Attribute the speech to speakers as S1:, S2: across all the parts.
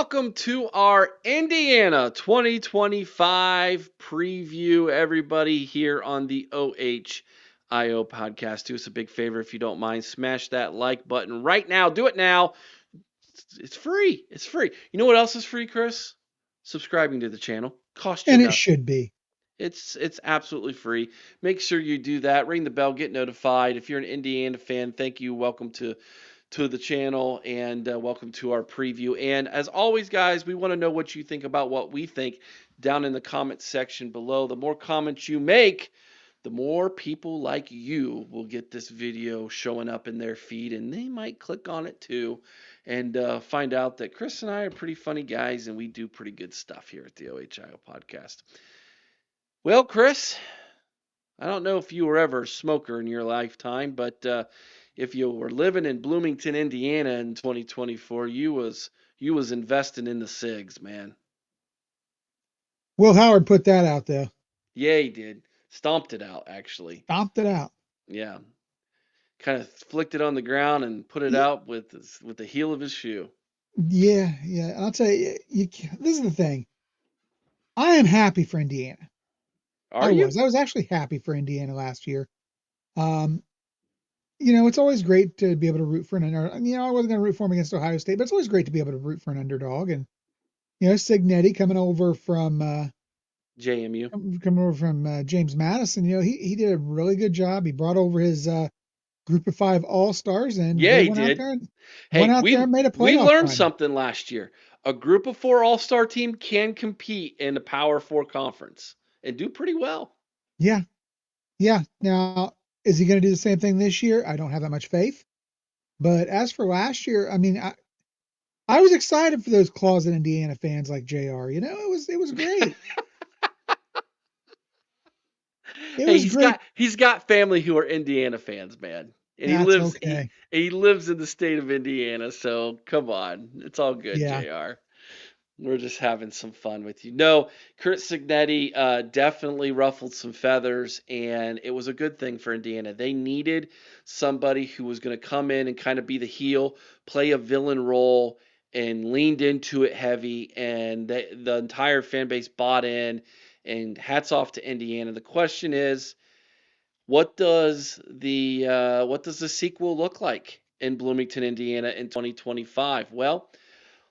S1: welcome to our Indiana 2025 preview, everybody, here on the OHIO podcast. Do us a big favor if you don't mind. Smash that like button right now. Do it now. It's free. It's free. You know what else is free, Chris? Subscribing to the channel. Cost you
S2: And it
S1: nothing.
S2: should be.
S1: It's absolutely free. Make sure you do that. Ring the bell, get notified. If you're an Indiana fan, thank you. Welcome to the channel and welcome to our preview. And as always, guys, we want to know what you think about what we think down in the comments section below. The more comments you make, the more people like you will get this video showing up in their feed, and they might click on it too and find out that Chris and I are pretty funny guys and we do pretty good stuff here at the OHIO podcast. Well, Chris, I don't know if you were ever a smoker in your lifetime, but if you were living in Bloomington, Indiana in 2024, you was investing in the cigs, man.
S2: Will Howard put that out there.
S1: Yeah, he did. Stomped it out, actually.
S2: Stomped it out.
S1: Yeah, kind of flicked it on the ground and put it
S2: Yeah,
S1: out with the heel of his shoe.
S2: yeah. I'll tell you, this is the thing. I am happy for Indiana.
S1: Are
S2: I
S1: you?
S2: was. I was actually happy for Indiana last year. Um, it's always great to be able to root for an underdog. I wasn't going to root for him against Ohio State, but it's always great to be able to root for an underdog. And Signetti coming over from
S1: JMU.
S2: James Madison. He did a really good job. He brought over his group of 5 all-stars, and
S1: Yeah,
S2: they
S1: he did.
S2: went
S1: Hey,
S2: out there
S1: we
S2: and made a
S1: we
S2: playoff
S1: learned
S2: run.
S1: something last year. A group of 4 all-star team can compete in the Power 4 conference and do pretty well.
S2: Yeah, yeah. Now, is he going to do the same thing this year? I don't have that much faith. But as for last year, I was excited for those closet Indiana fans like JR. It was great. It
S1: Hey,
S2: was
S1: he's
S2: great.
S1: got he's got family who are Indiana fans, man. And he
S2: That's
S1: lives he
S2: okay.
S1: he lives in the state of Indiana, so come on. It's all good,
S2: Yeah.
S1: JR. We're just having some fun with you. No, Kurt Signetti definitely ruffled some feathers, and it was a good thing for Indiana. They needed somebody who was going to come in and kind of be the heel, play a villain role, and leaned into it heavy, and the entire fan base bought in. And hats off to Indiana. The question is, what does the sequel look like in Bloomington, Indiana in 2025? Well,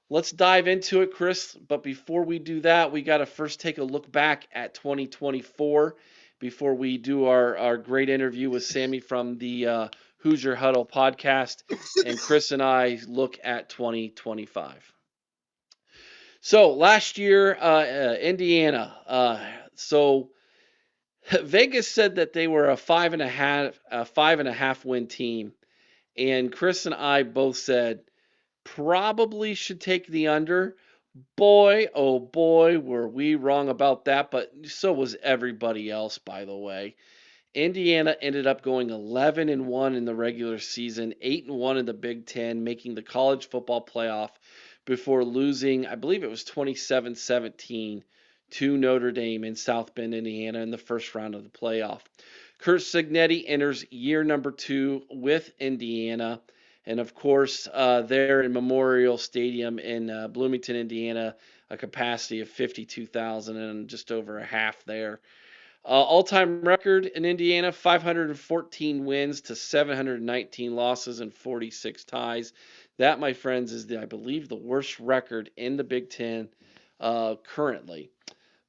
S1: let's dive into it, Chris. But before we do that, we got to first take a look back at 2024 before we do our great interview with Sammy from the Hoosier Huddle Podcast. And Chris and I look at 2025. So last year, Indiana. So Vegas said that they were a five and a half win team, and Chris and I both said probably should take the under. Boy, oh boy, were we wrong about that, but so was everybody else, by the way. Indiana ended up going 11-1 in the regular season, 8-1 in the Big Ten, making the college football playoff before losing, I believe it was 27-17 to Notre Dame in South Bend, Indiana in the first round of the playoff. Curt Cignetti enters year number 2 with Indiana. And of course, there in Memorial Stadium in Bloomington, Indiana, a capacity of 52,000 and just over a half there. All-time record in Indiana, 514 wins to 719 losses and 46 ties. That, my friends, is, I believe, the worst record in the Big Ten currently.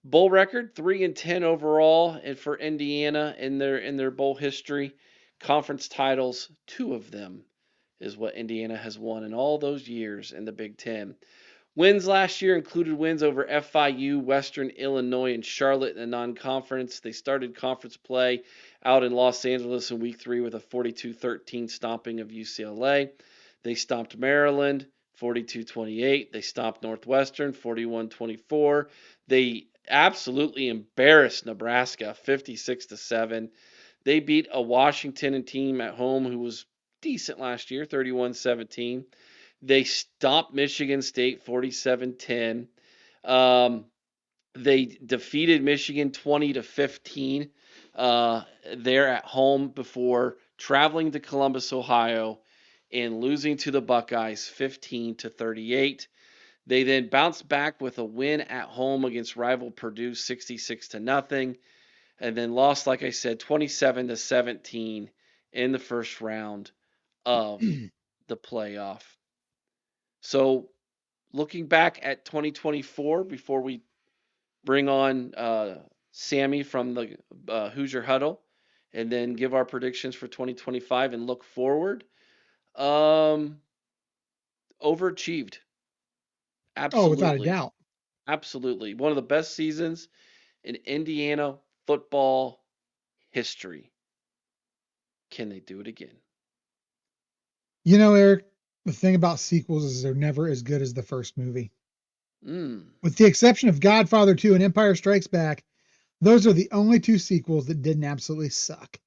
S1: Bowl record, 3-10 overall, and for Indiana in their bowl history. Conference titles, 2 of them is what Indiana has won in all those years in the Big Ten. Wins last year included wins over FIU, Western Illinois, and Charlotte in the non-conference. They started conference play out in Los Angeles in Week 3 with a 42-13 stomping of UCLA. They stomped Maryland 42-28. They stomped Northwestern 41-24. They absolutely embarrassed Nebraska 56-7. They beat a Washington team at home who was decent last year, 31-17. They stopped Michigan State 47-10. They defeated Michigan 20-15 there at home before traveling to Columbus, Ohio, and losing to the Buckeyes 15-38. They then bounced back with a win at home against rival Purdue 66-0, and then lost, like I said, 27-17 in the first round of the playoff. So looking back at 2024, before we bring on Sammy from the Hoosier Huddle, and then give our predictions for 2025 and look forward. Um, Overachieved,
S2: Oh, without a
S1: absolutely,
S2: doubt.
S1: absolutely. One of the best seasons in Indiana football history. Can they do it again?
S2: You know, Eric, the thing about sequels is they're never as good as the first movie.
S1: Mm.
S2: With the exception of Godfather 2 and Empire Strikes Back, those are the only two sequels that didn't absolutely suck.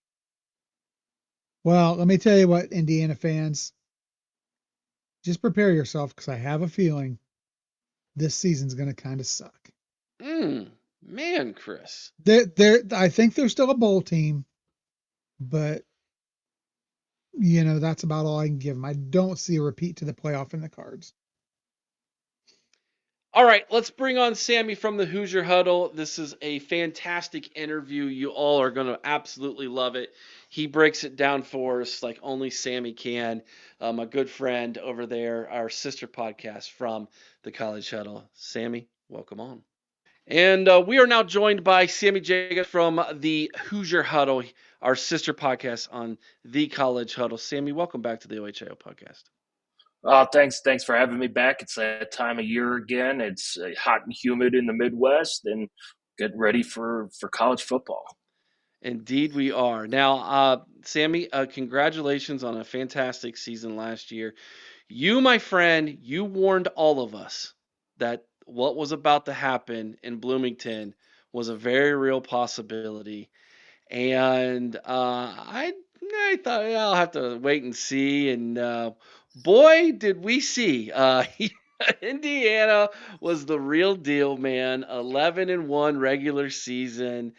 S2: Well, let me tell you what, Indiana fans, just prepare yourself because I have a feeling this season's going to kind of suck.
S1: Man, Chris.
S2: I think they're still a bowl team, but that's about all I can give them. I don't see a repeat to the playoff in the cards.
S1: All right, let's bring on Sammy from the Hoosier Huddle. This is a fantastic interview. You all are going to absolutely love it. He breaks it down for us like only Sammy can. My good friend over there, our sister podcast from the College Huddle. Sammy, welcome on. And we are now joined by Sammy Jacobs from the Hoosier Huddle, our sister podcast on the College Huddle. Sammy, welcome back to the OHIO podcast.
S3: Thanks for having me back. It's that time of year again. It's hot and humid in the Midwest, and getting ready for college football.
S1: Indeed, we are. Now, Sammy, congratulations on a fantastic season last year. You, my friend, you warned all of us that what was about to happen in Bloomington was a very real possibility. And I thought, yeah, I'll have to wait and see. And boy, did we see. Indiana was the real deal, man. 11-1 regular season.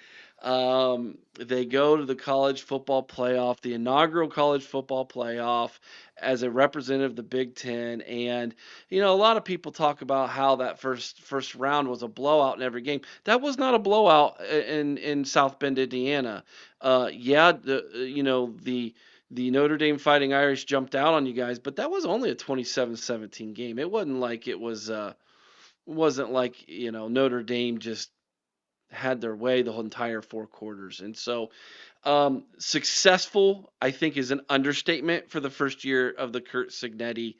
S1: They go to the college football playoff, the inaugural college football playoff, as a representative of the Big Ten. And a lot of people talk about how that first round was a blowout in every game. That was not a blowout in South Bend, Indiana. Yeah, the Notre Dame Fighting Irish jumped out on you guys, but that was only a 27-17 game. It wasn't like Notre Dame just had their way the whole entire four quarters. And so successful, I think, is an understatement for the first year of the Kurt Signetti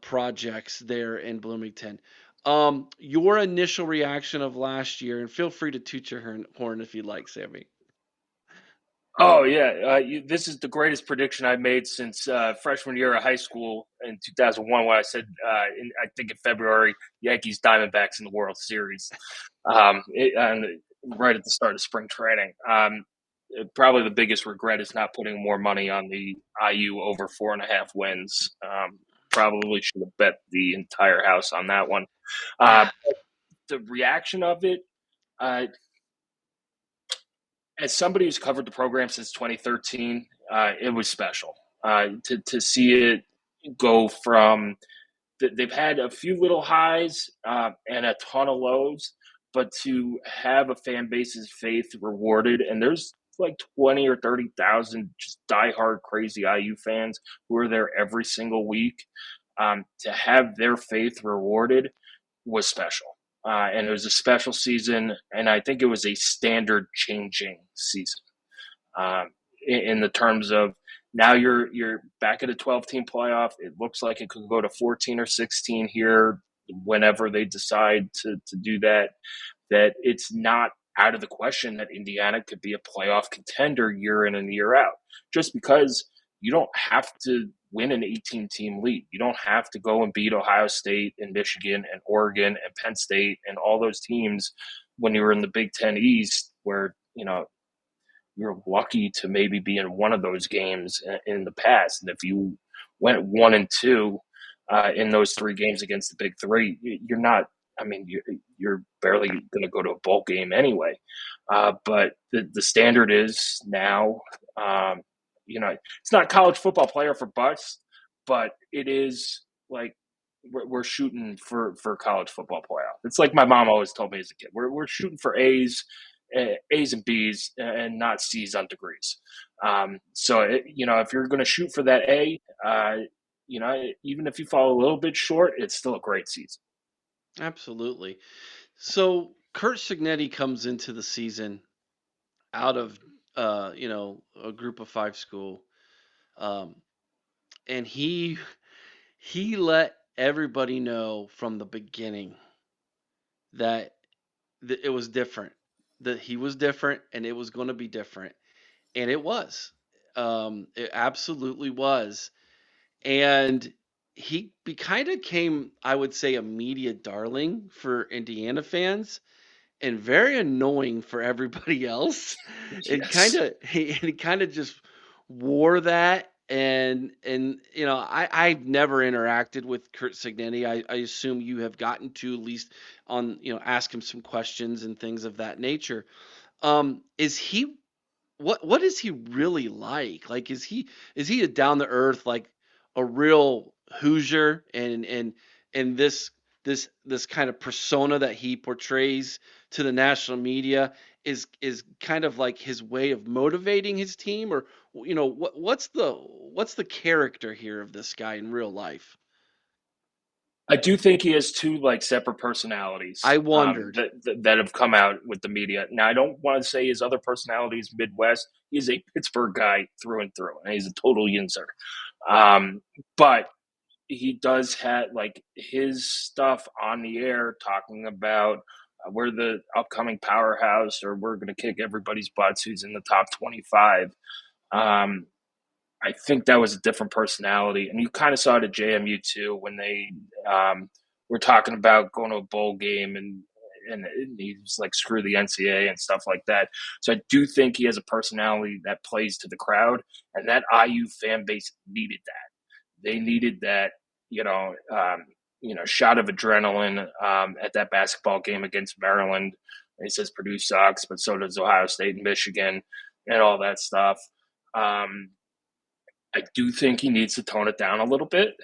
S1: projects there in Bloomington. Your initial reaction of last year, and feel free to toot your horn if you like, Sammy.
S3: Oh yeah, this is the greatest prediction I made since freshman year of high school in 2001, when I said, I think in February, Yankees Diamondbacks in the World Series, and right at the start of spring training. Probably the biggest regret is not putting more money on the IU over 4.5 wins. Probably should have bet the entire house on that one. The reaction of it, as somebody who's covered the program since 2013, it was special to see it go from. They've had a few little highs and a ton of lows, but to have a fan base's faith rewarded, and there's like 20 or 30,000 just diehard crazy IU fans who are there every single week. To have their faith rewarded was special. And it was a special season, and I think it was a standard changing season in the terms of now you're back at a 12-team playoff. It looks like it could go to 14 or 16 here whenever they decide to do that. That it's not out of the question that Indiana could be a playoff contender year in and year out, just because you don't have to win an 18-team league. You don't have to go and beat Ohio State and Michigan and Oregon and Penn State and all those teams when you were in the Big Ten East, where you're lucky to maybe be in one of those games in the past. And if you went 1-2 in those 3 games against the Big Three, you're not. I mean, you're barely going to go to a bowl game anyway. But the standard is now, it's not college football player for bust, but it is like we're shooting for college football playoff. It's like my mom always told me as a kid. We're shooting for A's and B's, and not C's on degrees. So if you're going to shoot for that A, even if you fall a little bit short, it's still a great season.
S1: Absolutely. So Kurt Signetti comes into the season out of a group of five school, um, and he let everybody know from the beginning that it was different, that he was different, and it was going to be different, and it was. It absolutely was, and he kind of came, I would say, a media darling for Indiana fans and very annoying for everybody else. It kind
S3: Yes.
S1: of he kind of just wore that, and I've never interacted with Kurt Signetti. I assume you have gotten to at least on ask him some questions and things of that nature. Is he what is he really like? Like is he a down to earth, like a real Hoosier, and this kind of persona that he portrays to the national media is kind of like his way of motivating his team, or what's the character here of this guy in real life?
S3: I do think he has two separate personalities
S1: I wondered.
S3: that have come out with the media. Now, I don't want to say his other personality is Midwest. He's a Pittsburgh guy through and through, and he's a total yinzer. But he does have his stuff on the air talking about we're the upcoming powerhouse, or we're going to kick everybody's butts who's in the top 25. I think that was a different personality, and you kind of saw it at JMU too when they were talking about going to a bowl game, and he was like, screw the NCAA and stuff like that. So I do think he has a personality that plays to the crowd, and that IU fan base needed that. They needed that, shot of adrenaline at that basketball game against Maryland. He says Purdue sucks, but so does Ohio State and Michigan and all that stuff. I do think he needs to tone it down a little bit.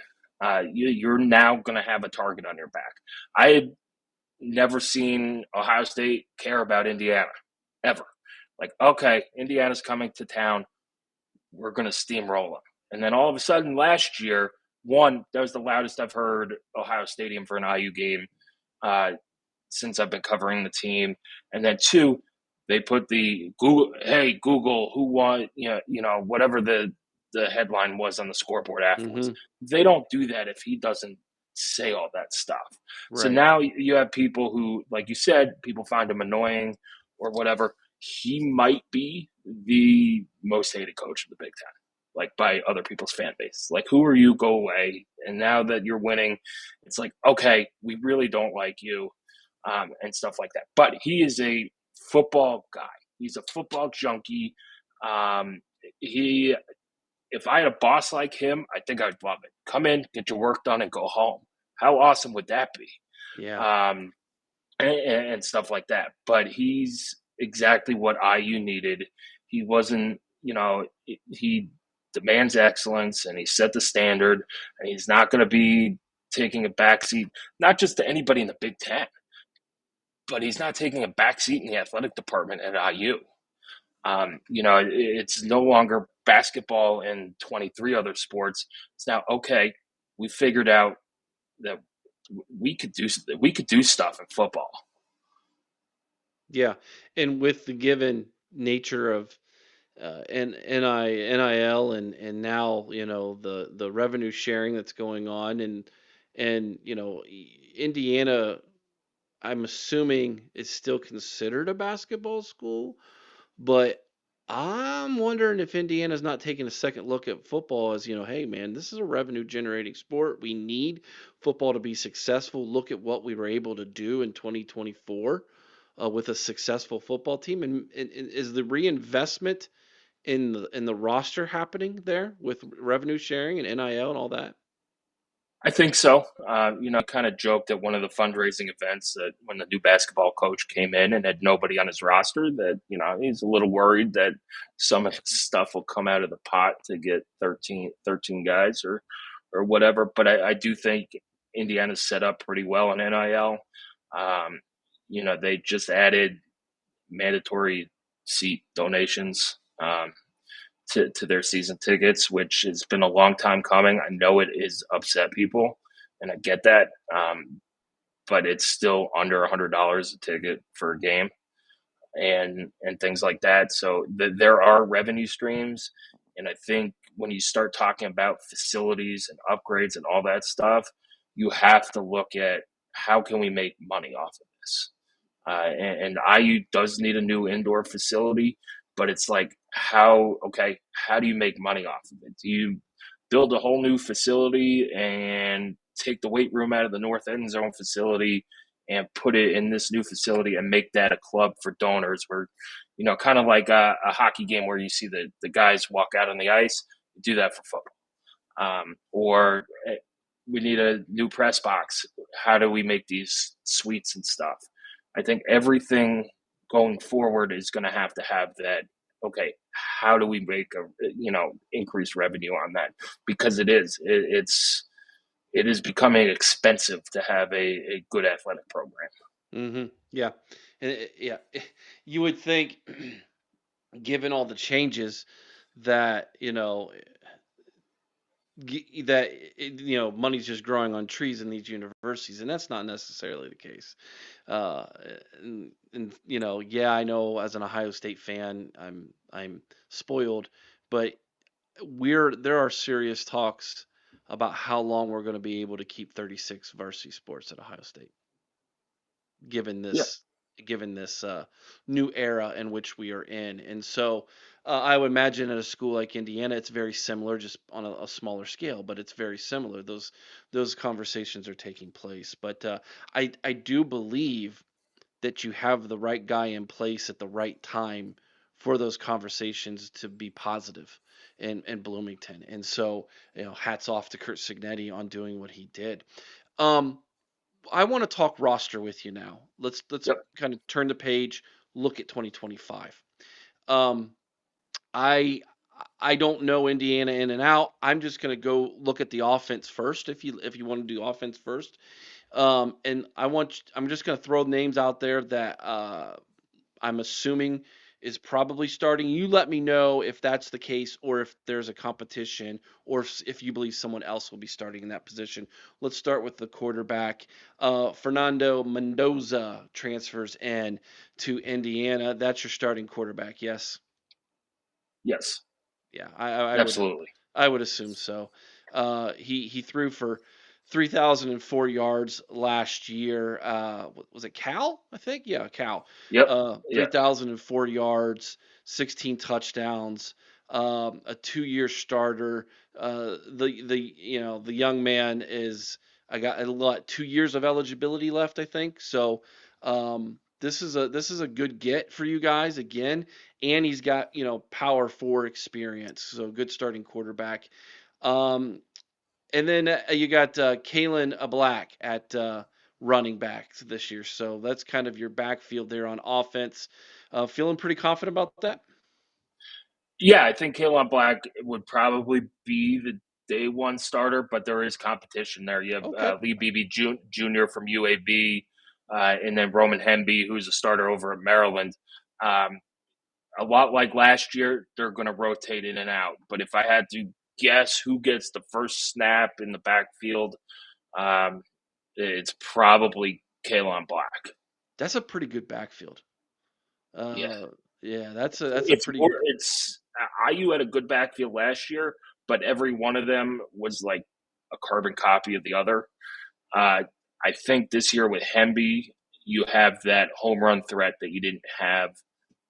S3: You're now going to have a target on your back. I had never seen Ohio State care about Indiana, ever. Like, okay, Indiana's coming to town. We're going to steamroll them. And then all of a sudden last year, one, that was the loudest I've heard Ohio Stadium for an IU game since I've been covering the team. And then two, they put the Google, hey, Google, who won, whatever the headline was on the scoreboard afterwards. They don't do that if he doesn't say all that stuff. Right. So now you have people who, like you said, people find him annoying or whatever. He might be the most hated coach of the Big Ten, like by other people's fan base. Like, who are you? Go away. And now that you're winning, it's like, okay, we really don't like you, and stuff like that. But he is a football guy. He's a football junkie. If I had a boss like him, I think I'd love it. Come in, get your work done, and go home. How awesome would that be?
S1: Yeah.
S3: And stuff like that. But he's exactly what IU needed. He wasn't, he demands excellence, and he set the standard, and he's not going to be taking a backseat, not just to anybody in the Big Ten, but he's not taking a backseat in the athletic department at IU. It's no longer basketball and 23 other sports. It's now, okay, we figured out that we could do stuff in football.
S1: Yeah, and with the given nature of NIL and now the revenue sharing that's going on, and Indiana, I'm assuming, is still considered a basketball school, but I'm wondering if Indiana's not taking a second look at football as, hey man, this is a revenue generating sport. We need football to be successful. Look at what we were able to do in 2024 with a successful football team. And is the reinvestment in the roster happening there with revenue sharing and NIL and all that?
S3: I think so. Kind of joked at one of the fundraising events that when the new basketball coach came in and had nobody on his roster, that, he's a little worried that some of his stuff will come out of the pot to get 13 guys or whatever. But I do think Indiana's set up pretty well in NIL. They just added mandatory seat donations to their season tickets, which has been a long time coming. I know it is upset people, and I get that, but it's still under $100 a ticket for a game, and things like that. So there are revenue streams, and I think when you start talking about facilities and upgrades and all that stuff, you have to look at how can we make money off of this. And IU does need a new indoor facility, but it's like how do you make money off of it? Do you build a whole new facility and take the weight room out of the north end zone facility and put it in this new facility and make that a club for donors where, kind of like a hockey game where you see the guys walk out on the ice, do that for football. Or we need a new press box. How do we make these suites and stuff? I think everything going forward is going to have that. Okay, how do we make increase revenue on that? Because it is becoming expensive to have a good athletic program.
S1: Mm-hmm. Yeah. Yeah. You would think, given all the changes, that, money's just growing on trees in these universities, and that's not necessarily the case. Uh, yeah, I know as an Ohio State fan, I'm spoiled, but there are serious talks about how long we're going to be able to keep 36 varsity sports at Ohio State, given
S3: Yeah.
S1: this new era in which we are in. And so I would imagine at a school like Indiana, it's very similar, just on a smaller scale, but it's very similar. Those conversations are taking place. But I do believe that you have the right guy in place at the right time for those conversations to be positive in Bloomington. And so, hats off to Kurt Signetti on doing what he did. Um, I want to talk roster with you now. Let's
S3: Yep.
S1: kind of turn the page, look at 2025. Um, I I don't know Indiana in and out. I'm just going to go look at the offense first. If you want to do offense first, and I'm just going to throw names out there that I'm assuming is probably starting. You let me know if that's the case, or if there's a competition, or if you believe someone else will be starting in that position. Let's start with the quarterback. Fernando Mendoza transfers in to Indiana. That's your starting quarterback, yes?
S3: Yes.
S1: Yeah,
S3: Absolutely.
S1: I would assume so. He threw for 3,004 yards last year. Was it Cal? I think, yeah, Cal.
S3: Yep. Yeah.
S1: 3,004 yards, 16 touchdowns. A 2-year starter. The young man is. I got a lot 2 years of eligibility left, I think. So this is a good get for you guys again, and he's got power 4 experience, so good starting quarterback. Um, and then you got Kalen Black at running back this year, so that's kind of your backfield there on offense. Feeling pretty confident about that?
S3: Yeah, I think Kalen Black would probably be the day one starter, but there is competition there. You have
S1: Okay.
S3: Lee Beebe Jr. from UAB, and then Roman Hemby, who's a starter over at Maryland. Um, a lot like last year, they're going to rotate in and out. But if I had to guess who gets the first snap in the backfield, um, it's probably Kalen Black.
S1: That's a pretty good backfield.
S3: Yeah.
S1: Yeah, that's a pretty good.
S3: It's IU had a good backfield last year, but every one of them was like a carbon copy of the other. I think this year with Hemby, you have that home run threat that you didn't have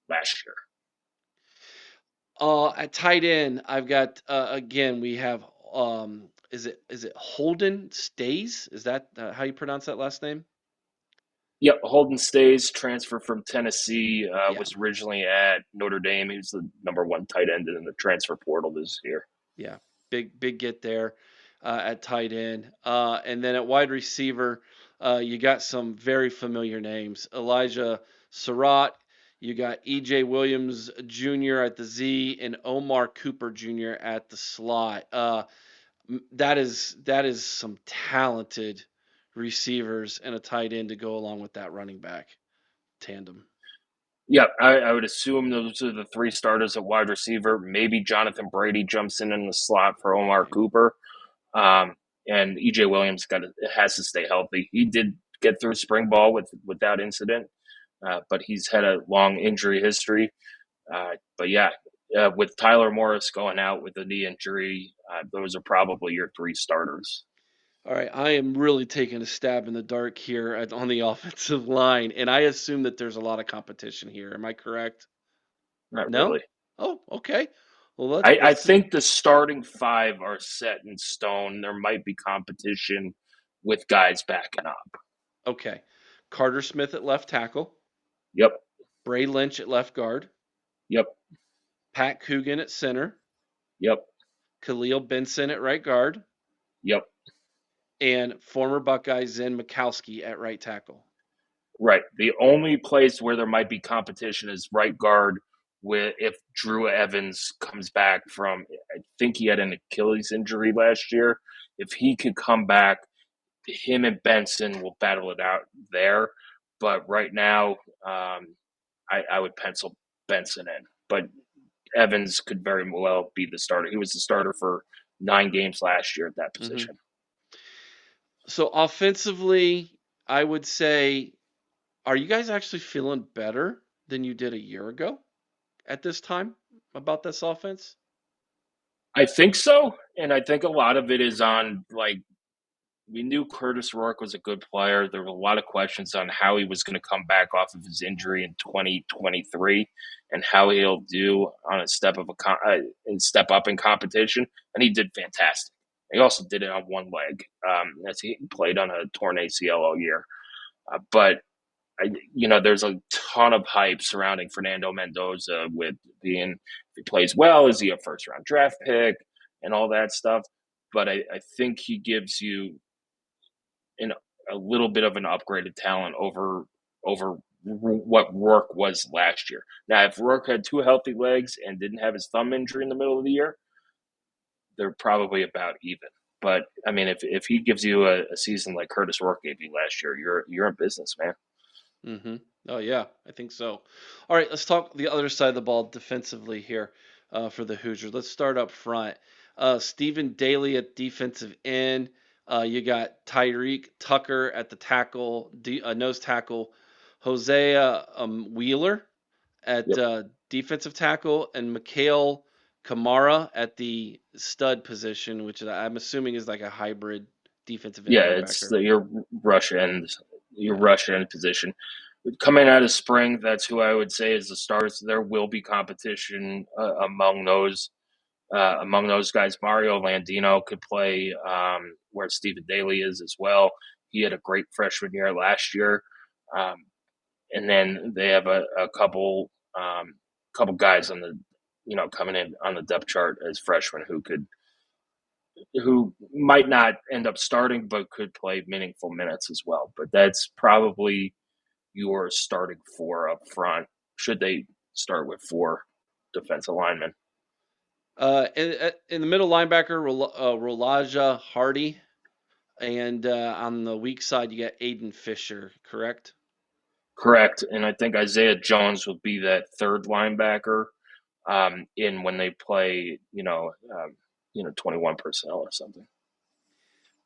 S3: last year.
S1: At tight end, I've got again. We have is it Holden Stays? Is that how you pronounce that last name?
S3: Yep, Holden Stays, transfer from Tennessee,
S1: Yeah,
S3: was originally at Notre Dame. He was the number one tight end in the transfer portal this year.
S1: yeah, big get there at tight end, and then at wide receiver, you got some very familiar names: Elijah Surratt. You got E.J. Williams Jr. at the Z and Omar Cooper Jr. at the slot. That is some talented receivers and a tight end to go along with that running back tandem.
S3: Yeah, I would assume those are the three starters at wide receiver. Maybe Jonathan Brady jumps in the slot for Omar Cooper. And EJ Williams has to stay healthy. He did get through spring ball without incident, but he's had a long injury history. But yeah, with Tyler Morris going out with a knee injury, those are probably your three starters.
S1: All right, I am really taking a stab in the dark here on the offensive line, and I assume that there's a lot of competition here. Am I correct?
S3: Not
S1: No?
S3: really.
S1: Oh, okay. Well,
S3: I
S1: let's
S3: think the starting five are set in stone. There might be competition with guys backing up.
S1: okay. Carter Smith at left tackle,
S3: Yep.
S1: Bray Lynch at left guard,
S3: Yep.
S1: Pat Coogan at center,
S3: Yep.
S1: Khalil Benson at right guard,
S3: Yep.
S1: and former Buckeye Zen Mikowski at right tackle.
S3: Right. The only place where there might be competition is right guard. With if Drew Evans comes back from, I think he had an Achilles injury last year. If he could come back, him and Benson will battle it out there. But right now, I would pencil Benson in. But Evans could very well be the starter. He was the starter for 9 games last year at that position.
S1: So offensively, I would say, are you guys actually feeling better than you did a year ago at this time about this offense?
S3: I think so. And I think a lot of it is on, like, we knew Curtis Rourke was a good player. There were a lot of questions on how he was going to come back off of his injury in 2023 and how he'll do on a step up in competition. And he did fantastic. He also did it on one leg, as he played on a torn ACL all year. But there's a ton of hype surrounding Fernando Mendoza with being, if he plays well, is he a first round draft pick and all that stuff. But I think he gives you a little bit of an upgraded talent over what Rourke was last year. Now, if Rourke had 2 healthy legs and didn't have his thumb injury in the middle of the year, they're probably about even. But I mean, if he gives you a season like Curtis Rourke gave you last year, you're in business, man.
S1: Mm-hmm. Oh yeah, I think so. All right, let's talk the other side of the ball defensively here for the Hoosiers. Let's start up front. Stephen Daly at defensive end. You got Tyreek Tucker at the tackle, nose tackle. Hosea Wheeler at
S3: Yep.
S1: defensive tackle, and Mikhail Kamara at the stud position, which I'm assuming is like a hybrid defensive end
S3: Yeah,
S1: linebacker.
S3: it's your rush end position. Coming out of spring, that's who I would say is the stars. There will be competition among those guys. Mario Landino could play where Stephen Daly is as well. He had a great freshman year last year, and then they have a couple guys on the coming in on the depth chart as freshmen who might not end up starting but could play meaningful minutes as well. But that's probably your starting 4 up front, should they start with 4 defensive linemen.
S1: In the middle linebacker, Rolaja Hardy, and on the weak side, you got Aiden Fisher, correct?
S3: Correct. And I think Isaiah Jones will be that third linebacker in when they play, 21 personnel or something.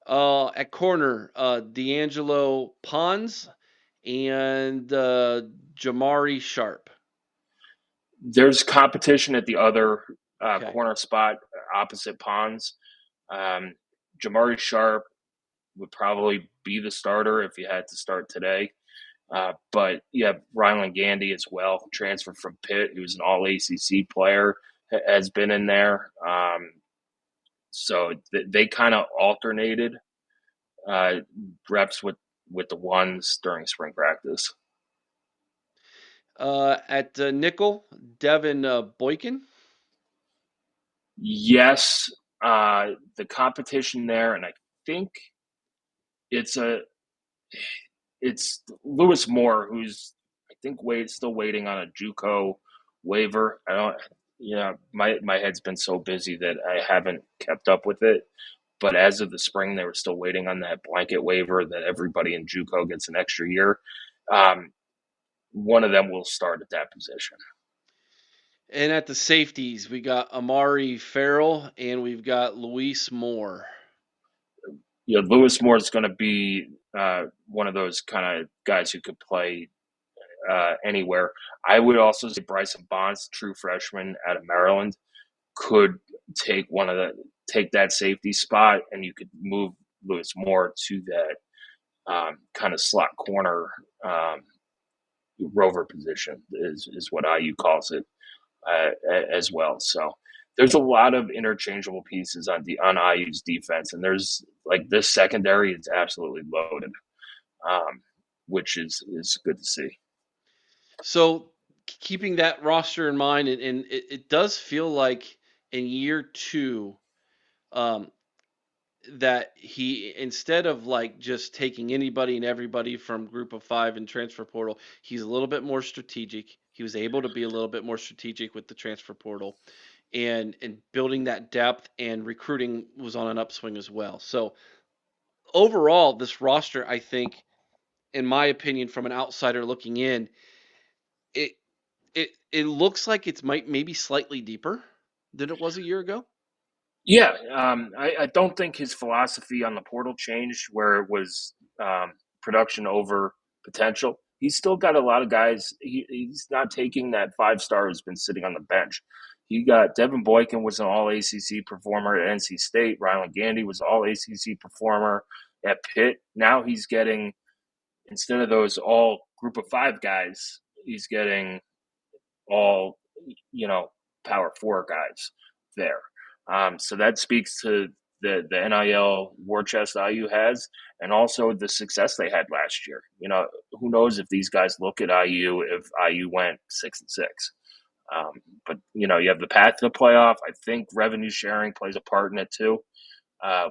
S1: At corner, D'Angelo Pons and Jamari Sharp.
S3: There's competition at the other
S1: Okay.
S3: corner spot opposite Pons. Jamari Sharp would probably be the starter if he had to start today. But you have Rylan Gandy as well, transferred from Pitt, who's an all ACC player, has been in there. So they kind of alternated reps with the ones during spring practice.
S1: At nickel, Devin Boykin.
S3: Yes, the competition there, and I think it's Lewis Moore, who's I think still waiting on a JUCO waiver. I don't, my head's been so busy that I haven't kept up with it. But as of the spring, they were still waiting on that blanket waiver that everybody in JUCO gets an extra year. One of them will start at that position.
S1: And at the safeties, we got Amari Farrell and we've got Luis Moore.
S3: Lewis Moore is going to be one of those kind of guys who could play anywhere. I would also say Bryson Bonds, true freshman out of Maryland, could take that safety spot, and you could move Lewis Moore to that kind of slot corner rover position is what IU calls it as well. So there's a lot of interchangeable pieces on IU's defense, and there's like this secondary is absolutely loaded, which is good to see.
S1: So keeping that roster in mind, and it does feel like in year two, that he, instead of like just taking anybody and everybody from group of five and transfer portal, he's a little bit more strategic. He was able to be a little bit more strategic with the transfer portal and building that depth, and recruiting was on an upswing as well. So overall, this roster, I think, in my opinion, from an outsider looking in, it it looks like it's maybe slightly deeper than it was a year ago.
S3: Yeah, I don't think his philosophy on the portal changed, where it was production over potential. He's still got a lot of guys. He's not taking that 5-star who's been sitting on the bench. You got Devin Boykin was an all ACC performer at NC State. Rylan Gandy was all ACC performer at Pitt. Now he's getting, instead of those all group of 5 guys, he's getting all, Power 4 guys there. So that speaks to the NIL war chest IU has, and also the success they had last year. Who knows if these guys look at IU if IU went 6-6. But you have the path to the playoff. I think revenue sharing plays a part in it too,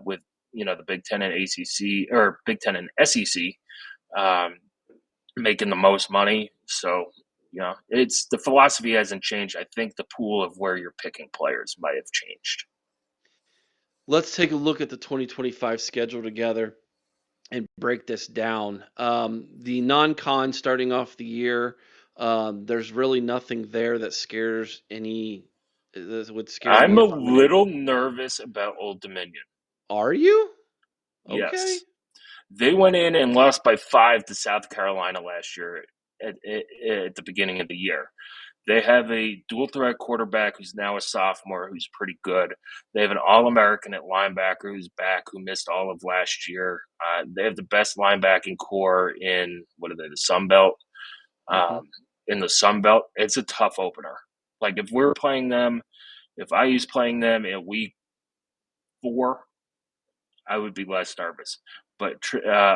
S3: with the Big Ten and ACC, or Big Ten and SEC making the most money. So it's, the philosophy hasn't changed. I think the pool of where you're picking players might have changed.
S1: Let's take a look at the 2025 schedule together and break this down. The non-con starting off the year, there's really nothing there that scares any. That would scare me
S3: I'm a
S1: if I'm
S3: little nervous about Old Dominion.
S1: Are you? Okay.
S3: Yes. They went in and lost by 5 to South Carolina last year at the beginning of the year. They have a dual threat quarterback who's now a sophomore who's pretty good. They have an All-American at linebacker who's back, who missed all of last year. They have the best linebacking core in, the Sun Belt. In the Sun Belt, it's a tough opener. Like if we're playing them, if IU's playing them in week 4, I would be less nervous. But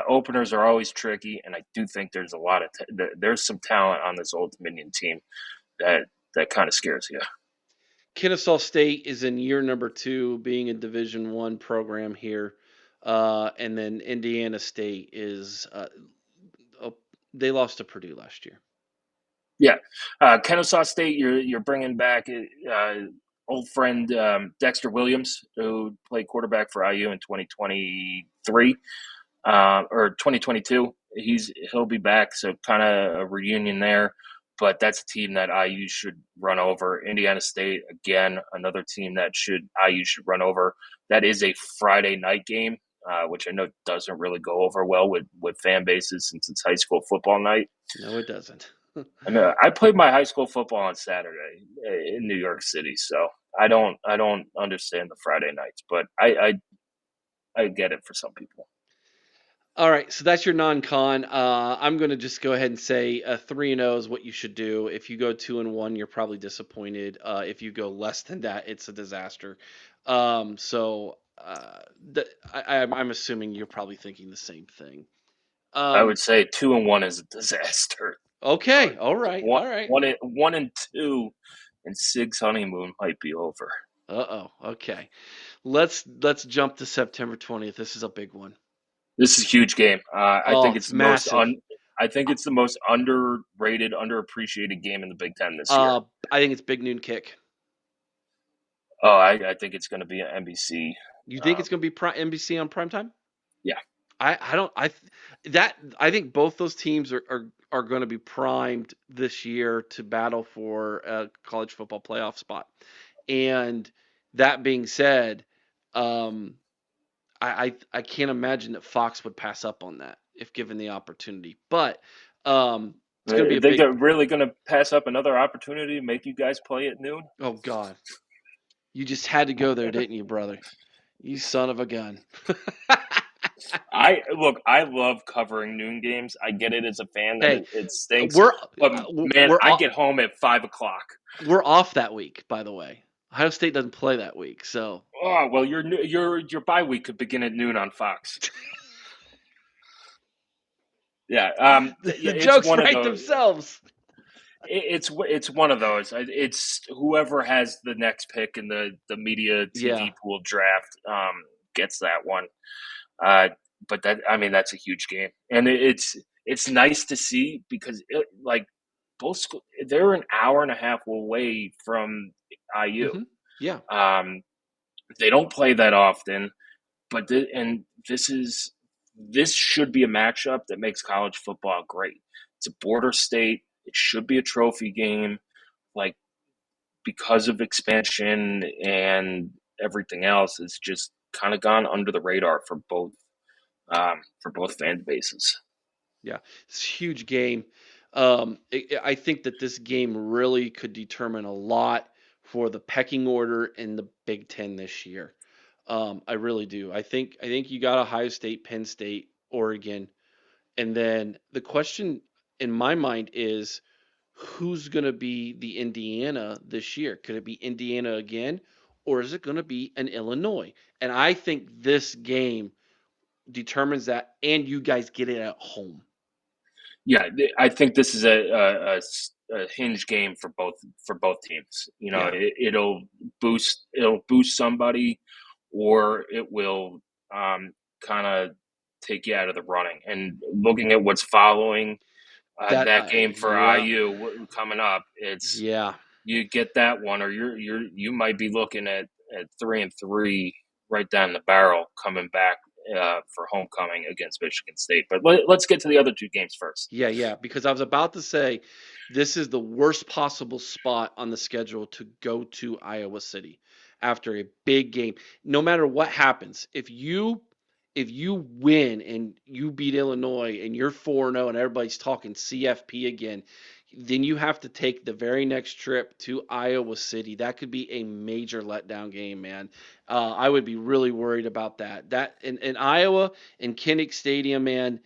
S3: openers are always tricky, and I do think there's a lot of there's some talent on this Old Dominion team that kind of scares you.
S1: Kennesaw State is in year number 2, being a Division I program here, and then Indiana State is they lost to Purdue last year.
S3: Yeah, Kennesaw State, you're bringing back old friend Dexter Williams, who played quarterback for IU in 2023 or 2022. He'll be back, so kind of a reunion there. But that's a team that IU should run over. Indiana State, again, another team that IU should run over. That is a Friday night game, which I know doesn't really go over well with fan bases since it's high school football night.
S1: No, it doesn't.
S3: I mean, I played my high school football on Saturday in New York City, so I don't understand the Friday nights, but I get it for some people.
S1: All right, so that's your non-con. I'm going to just go ahead and say 3-0 is what you should do. If you go 2-1, you're probably disappointed. If you go less than that, it's a disaster. I'm assuming you're probably thinking the same thing.
S3: I would say 2-1 is a disaster.
S1: Okay, all right, all right.
S3: 1-2 and 6 honeymoon might be over.
S1: Okay. Let's jump to September 20th. This is a big one.
S3: This is a huge game. I think it's the
S1: massive.
S3: I think it's the most underrated, underappreciated game in the Big Ten this year.
S1: I think it's big noon kick.
S3: Oh, I think it's going to be an NBC
S1: You think it's going to be NBC on primetime?
S3: Yeah.
S1: I don't I think both those teams are going to be primed this year to battle for a college football playoff spot. And that being said, um, I can't imagine that Fox would pass up on that if given the opportunity. But it's going to be a
S3: They
S1: big.
S3: are really going to pass up another opportunity to make you guys play at noon?
S1: Oh God, you just had to go there, didn't you, brother? You son of a gun.
S3: I love covering noon games. I get it as a fan that
S1: Hey,
S3: it stinks,
S1: we're
S3: but man,
S1: we're
S3: I get home at 5 o'clock.
S1: we're off that week, by the way. Ohio State doesn't play that week, so.
S3: Oh well, your bye week could begin at noon on Fox. Yeah,
S1: The
S3: it's
S1: jokes
S3: one of
S1: write
S3: those.
S1: themselves.
S3: It's one of those. It's whoever has the next pick in the media TV
S1: Yeah.
S3: pool draft gets that one. But that's a huge game, and it's nice to see because both they're an hour and a half away from IU.
S1: Mm-hmm. Yeah.
S3: They don't play that often, but this should be a matchup that makes college football great. It's a border state. It should be a trophy game, like because of expansion and everything else. It's just kind of gone under the radar for both fan bases.
S1: Yeah. It's a huge game. I think that this game really could determine a lot for the pecking order in the Big Ten this year. I really do. I think you got Ohio State, Penn State, Oregon, and then the question in my mind is who's going to be the Indiana this year? Could it be Indiana again, or is it going to be an Illinois? And I think this game determines that, and you guys get it at home.
S3: Yeah, I think this is a hinge game for both teams. You know,
S1: Yeah.
S3: it'll boost somebody, or it will kind of take you out of the running. And looking at what's following that game for
S1: Yeah,
S3: IU coming up, it's
S1: yeah,
S3: you get that one, or you might be looking at 3-3 right down the barrel coming back for homecoming against Michigan State. But let's get to the other two games first.
S1: yeah. Because I was about to say, this is the worst possible spot on the schedule to go to Iowa City after a big game. No matter what happens, if you win and you beat Illinois and you're 4-0 and everybody's talking CFP again, then you have to take the very next trip to Iowa City. That could be a major letdown game, man. I would be really worried about that. That in Iowa in Kinnick Stadium, man,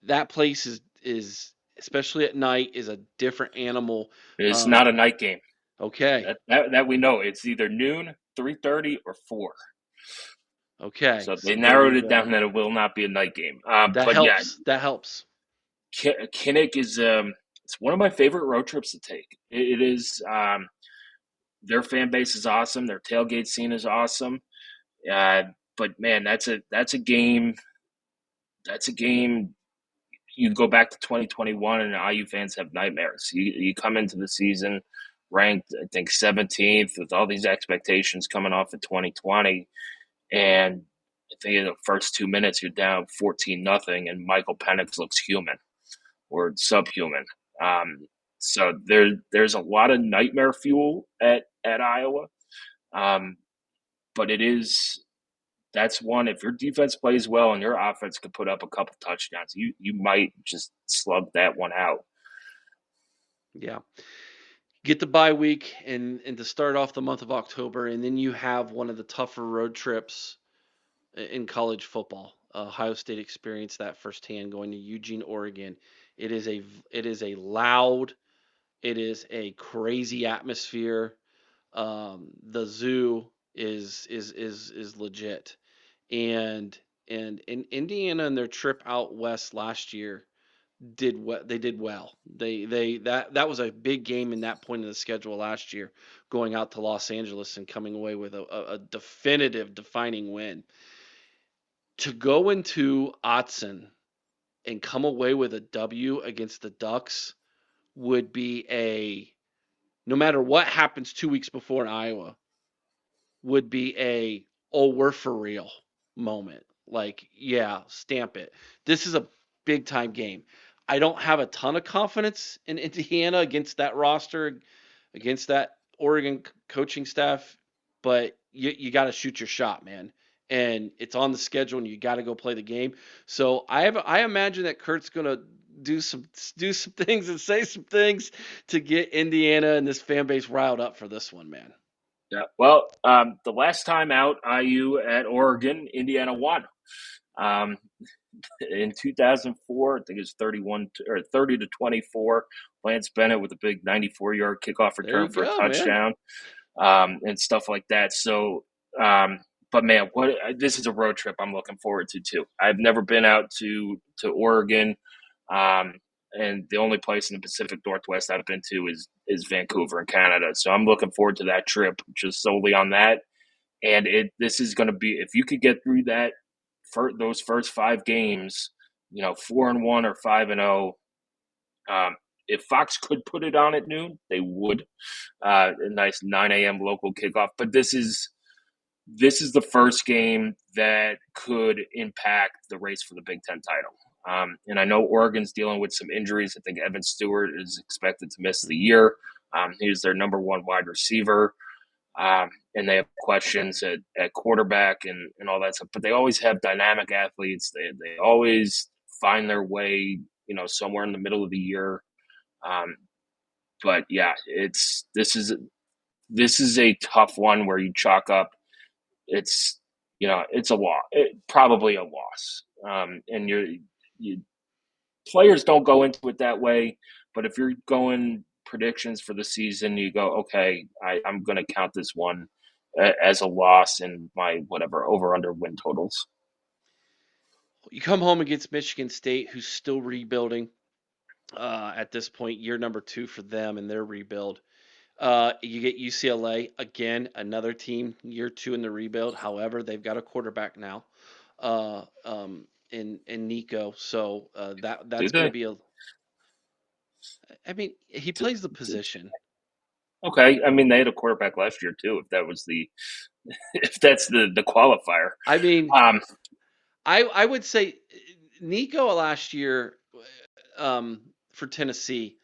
S1: that place is especially at night is a different animal.
S3: It's not a
S1: Um,
S3: night game.
S1: okay,
S3: That we know. It's either noon, 3:30, or 4.
S1: okay.
S3: So
S1: So
S3: they
S1: there
S3: narrowed
S1: you
S3: it
S1: go.
S3: down that it will not be a night game.
S1: That
S3: But yeah,
S1: helps. That helps.
S3: Kinnick is it's one of my favorite road trips to take. It is. Their fan base is awesome. Their tailgate scene is awesome. But man, that's a game. That's a game. You go back to 2021, and IU fans have nightmares. You come into the season ranked, I think, 17th with all these expectations coming off of 2020, and I think in the first 2 minutes you're down 14-0, and Michael Penix looks human or subhuman. Um, so there's a lot of nightmare fuel at Iowa, um, but that's one. If your defense plays well and your offense can put up a couple touchdowns, you might just slug that one out.
S1: Yeah. Get the bye week and to start off the month of October, and then you have one of the tougher road trips in college football. Ohio State experienced that firsthand going to Eugene, Oregon. It is a loud, it is a crazy atmosphere. The zoo is legit, and in Indiana and their trip out west last year did what they did well. That was a big game in that point of the schedule last year, going out to Los Angeles and coming away with a definitive defining win. To go into Autzen and come away with a W against the Ducks would be no matter what happens 2 weeks before in Iowa, would be a oh, we're for real moment. Like, yeah, stamp it. This is a big time game. I don't have a ton of confidence in Indiana against that roster, against that Oregon coaching staff, but you got to shoot your shot, man. And it's on the schedule, and you got to go play the game. So I imagine that Kurt's gonna do some things and say some things to get Indiana and this fan base riled up for this one, man.
S3: Yeah. Well, the last time out, IU at Oregon, Indiana won. Um, in 2004, I think it's 30-24. Lance Bennett with a big 94-yard kickoff
S1: There you
S3: return for a
S1: go, man.
S3: touchdown, and stuff like that. So, but man, this is a road trip I'm looking forward to too. I've never been out to Oregon, and the only place in the Pacific Northwest I've been to is Vancouver in Canada. So I'm looking forward to that trip just solely on that. And this is going to be, if you could get through that for those first 5 games, 4-1 or 5-0. If Fox could put it on at noon, they would. A nice 9 a.m. local kickoff. But this is the first game that could impact the race for the Big Ten title. And I know Oregon's dealing with some injuries. I think Evan Stewart is expected to miss the year. He's their number one wide receiver. And they have questions at quarterback and all that stuff. But they always have dynamic athletes. They always find their way, somewhere in the middle of the year. But yeah, this is a tough one where you chalk up. It's a loss, probably a loss. And you players don't go into it that way. But if you're going predictions for the season, you go, okay, I'm going to count this one as a loss in my whatever over/under win totals.
S1: You come home against Michigan State, who's still rebuilding at this point, year number 2 for them and their rebuild. You get UCLA, again, another team, year 2 in the rebuild. However, they've got a quarterback now in Nico. So that's going to be I mean, he plays the position.
S3: Okay, I mean they had a quarterback last year too. If that's the qualifier.
S1: I mean, I would say Nico last year for Tennessee,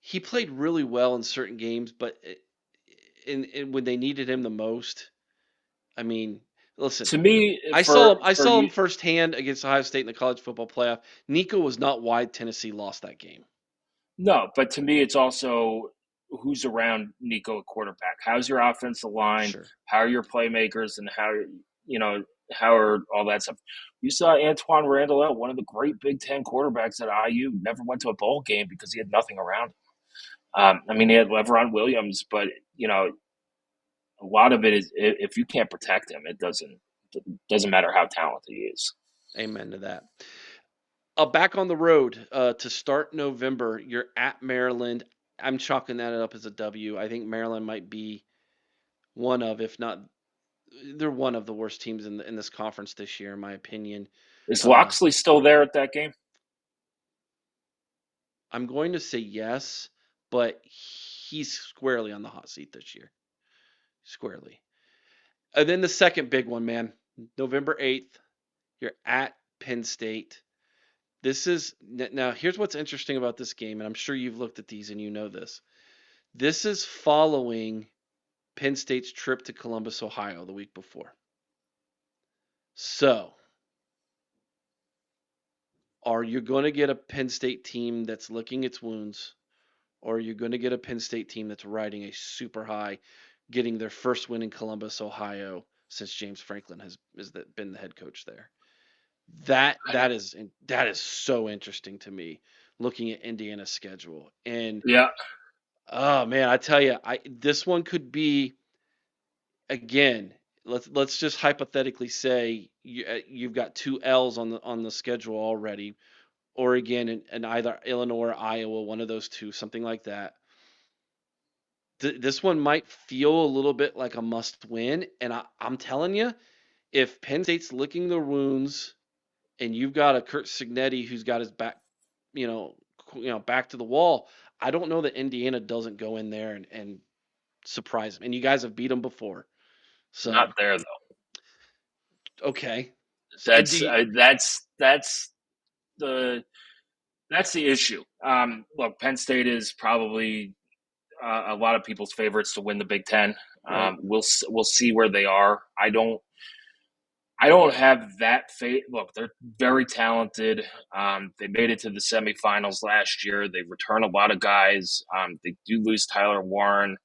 S1: he played really well in certain games, but in when they needed him the most, I mean, listen.
S3: To me,
S1: I saw him firsthand against Ohio State in the college football playoff. Nico was not why Tennessee lost that game.
S3: No, but to me, it's also who's around Nico at quarterback. How's your offensive line?
S1: Sure.
S3: How are your playmakers, and how are all that stuff? You saw Antoine Randall, one of the great Big Ten quarterbacks at IU, never went to a bowl game because he had nothing around him. I mean, he had Leveron Williams, but a lot of it is if you can't protect him, it doesn't matter how talented he is.
S1: Amen to that. Back on the road to start November. You're at Maryland. I'm chalking that up as a W. I think Maryland might be one of, if not, they're one of the worst teams in this conference this year, in my opinion.
S3: Is Loxley still there at that game?
S1: I'm going to say yes, but he's squarely on the hot seat this year. Squarely. And then the second big one, man. November 8th, you're at Penn State. Now, here's what's interesting about this game, and I'm sure you've looked at these and you know this. This is following Penn State's trip to Columbus, Ohio the week before. So, are you going to get a Penn State team that's licking its wounds, or are you going to get a Penn State team that's riding a super high, getting their first win in Columbus, Ohio, since James Franklin has been the head coach there? That is so interesting to me, looking at Indiana's schedule. And
S3: yeah,
S1: oh man, I tell you, this one could be, again. Let's just hypothetically say you've got 2 L's on the schedule already, Oregon and either Illinois or Iowa, one of those two, something like that. This one might feel a little bit like a must win, and I'm telling you, if Penn State's licking their wounds, and you've got a Kurt Signetti who's got his back, back to the wall, I don't know that Indiana doesn't go in there and surprise them. And you guys have beat them before. So
S3: not there though.
S1: Okay. And do
S3: That's
S1: you,
S3: the that's the issue. Look, Penn State is probably a lot of people's favorites to win the Big Ten.
S1: right?
S3: We'll see where they are. I don't have that faith. Look, they're very talented. They made it to the semifinals last year. They return a lot of guys. They do lose Tyler Warren,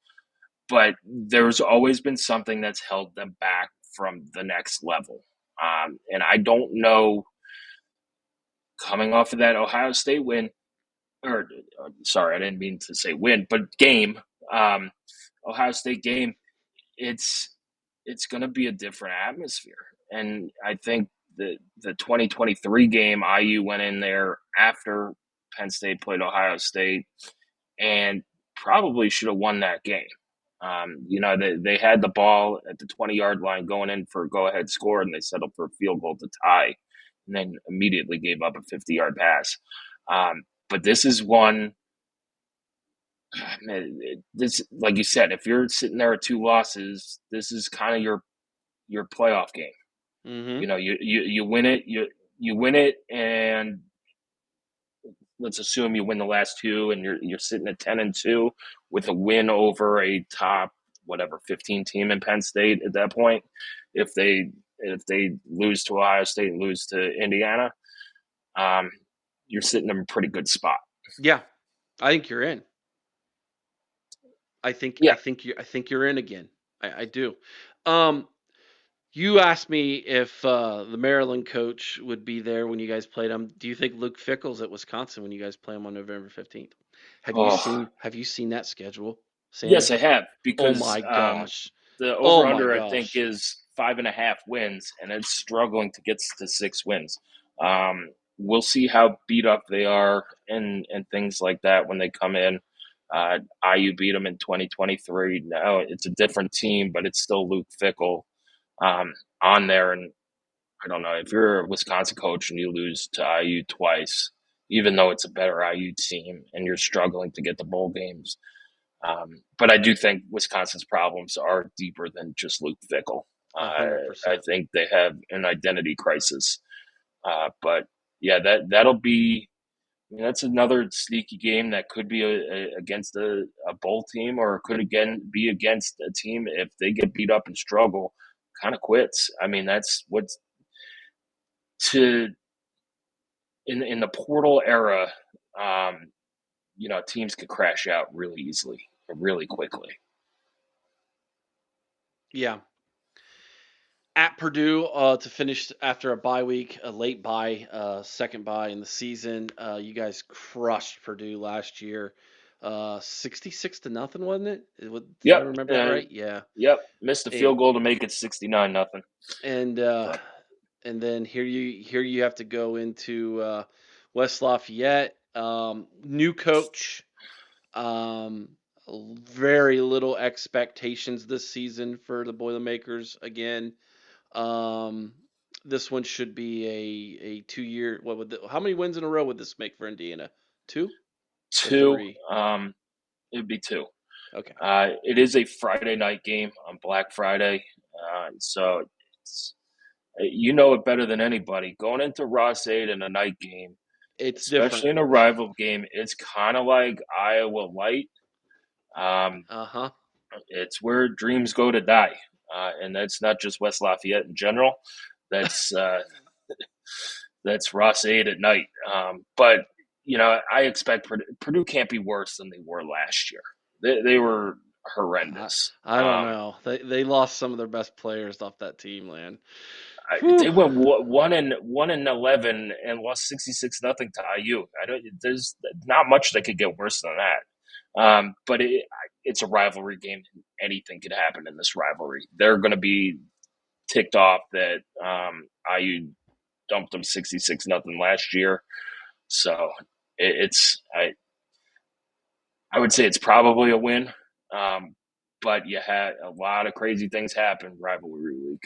S3: but there's always been something that's held them back from the next level. And I don't know, coming off of that Ohio State win, or sorry, I didn't mean to say win, but game, um, Ohio State game, it's it's going to be a different atmosphere. And I think the 2023 game, IU went in there after Penn State played Ohio State and probably should have won that game. They had the ball at the 20-yard line going in for a go-ahead score, and they settled for a field goal to tie, and then immediately gave up a 50-yard pass. But this is one. This, like you said, if you're sitting there at 2 losses, this is kind of your playoff game.
S1: Mm-hmm.
S3: You win it, you win it, and let's assume you win the last two, and you're sitting at 10-2 with a win over a top whatever 15 team in Penn State at that point. If they lose to Ohio State and lose to Indiana, you're sitting in a pretty good spot.
S1: Yeah, I think you're in. I
S3: Yeah.
S1: think you're in again. I do. Um, you asked me if the Maryland coach would be there when you guys played him. Do you think Luke Fickell's at Wisconsin when you guys play him on November 15th?
S3: Oh,
S1: Have you seen that schedule,
S3: yes,
S1: Sammy?
S3: I have,
S1: Oh
S3: because
S1: my gosh.
S3: the
S1: Oh
S3: over
S1: my
S3: under I think
S1: gosh.
S3: is 5.5 wins, and it's struggling to get to 6 wins. We'll see how beat up they are and things like that when they come in. IU beat them in 2023. Now it's a different team, but it's still Luke Fickell um, on there. And I don't know, if you're a Wisconsin coach and you lose to IU twice, even though it's a better IU team, and you're struggling to get the bowl games. But I do think Wisconsin's problems are deeper than just Luke Fickell. I
S1: 100%.
S3: think they have an identity crisis. But yeah, that'll be. I mean, that's another sneaky game that could be against a bowl team, or could again be against a team, if they get beat up and struggle, kind of quits. I mean, that's what's to in the portal era. Um, teams could crash out really easily, really quickly.
S1: Yeah. At Purdue to finish after a bye week, a late bye, second bye in the season. You guys crushed Purdue last year, 66-0, wasn't it? Did I
S3: Yep,
S1: remember that right? Yeah.
S3: yep. Missed a
S1: And
S3: field goal to make it 69-0.
S1: and
S3: But
S1: and then here you have to go into West Lafayette, new coach, um, very little expectations this season for the Boilermakers again. Um, this one should be a 2 year. How many wins in a row would this make for Indiana? Two or
S3: two,
S1: three?
S3: it'd be two.
S1: Okay.
S3: It is a Friday night game on Black Friday, so it's, you know it better than anybody. Going into Ross 8 in a night game,
S1: It's different.
S3: especially in a rival game, it's kind of like Iowa Light. Um,
S1: Uh-huh.
S3: it's where dreams go to die, and that's not just West Lafayette in general. That's that's Ross 8 at night. But I expect Purdue can't be worse than they were last year. They were
S1: I,
S3: horrendous.
S1: I don't know. They lost some of their best players off that team, man.
S3: They
S1: Whew.
S3: went 1-11 and lost 66-0 to IU. I don't. There's not much that could get worse than that. But it's a rivalry game. Anything could happen in this rivalry. They're going to be ticked off that IU dumped them 66-0 last year. So it's I would say it's probably a win. But you had a lot of crazy things happen rivalry week.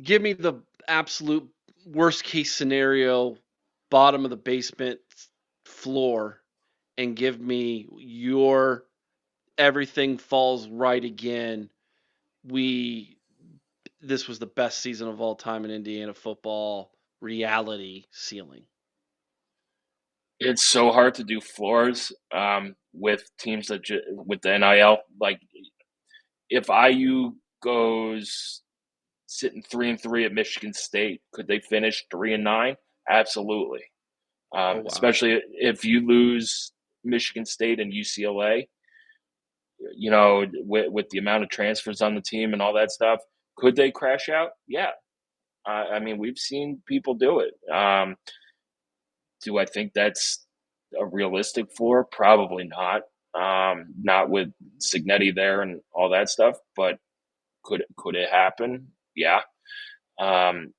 S1: Give me the absolute worst case scenario, bottom of the basement floor, and give me your everything falls right again. We this was the best season of all time in Indiana football reality ceiling?
S3: It's so hard to do floors with teams that with the NIL. Like if IU goes sitting 3-3 at Michigan State, could they finish 3-9? Absolutely.
S1: Oh wow.
S3: Especially if you lose Michigan State and UCLA, you know, with the amount of transfers on the team and all that stuff, could they crash out? Yeah. I mean, we've seen people do it. Do I think that's a realistic floor? Probably not. Not with Signetti there and all that stuff, but could it happen? Yeah. Um,